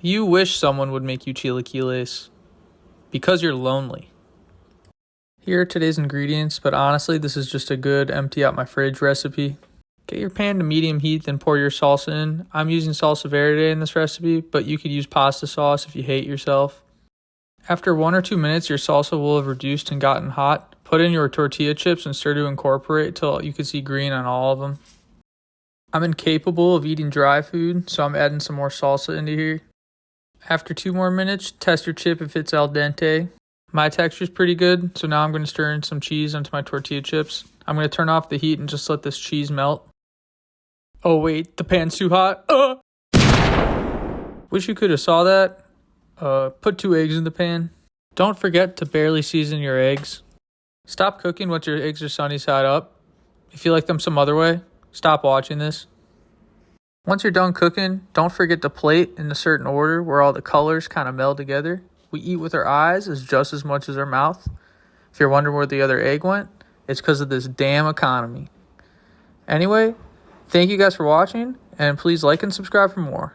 You wish someone would make you chilaquiles because you're lonely. Here are today's ingredients, but honestly, this is just a good empty out my fridge recipe. Get your pan to medium heat, then pour your salsa in. I'm using salsa verde in this recipe, but you could use pasta sauce if you hate yourself. After 1 or 2 minutes, your salsa will have reduced and gotten hot. Put in your tortilla chips and stir to incorporate till you can see green on all of them. I'm incapable of eating dry food, so I'm adding some more salsa into here. After 2 more minutes, test your chip if it's al dente. My texture is pretty good, so now I'm going to stir in some cheese onto my tortilla chips. I'm going to turn off the heat and just let this cheese melt. Oh wait, the pan's too hot. Wish you could have saw that. Put 2 eggs in the pan. Don't forget to barely season your eggs. Stop cooking once your eggs are sunny side up. If you like them some other way, stop watching this. Once you're done cooking, don't forget to plate in a certain order where all the colors kind of meld together. We eat with our eyes as just as much as our mouth. If you're wondering where the other egg went, it's because of this damn economy. Anyway, thank you guys for watching, and please like and subscribe for more.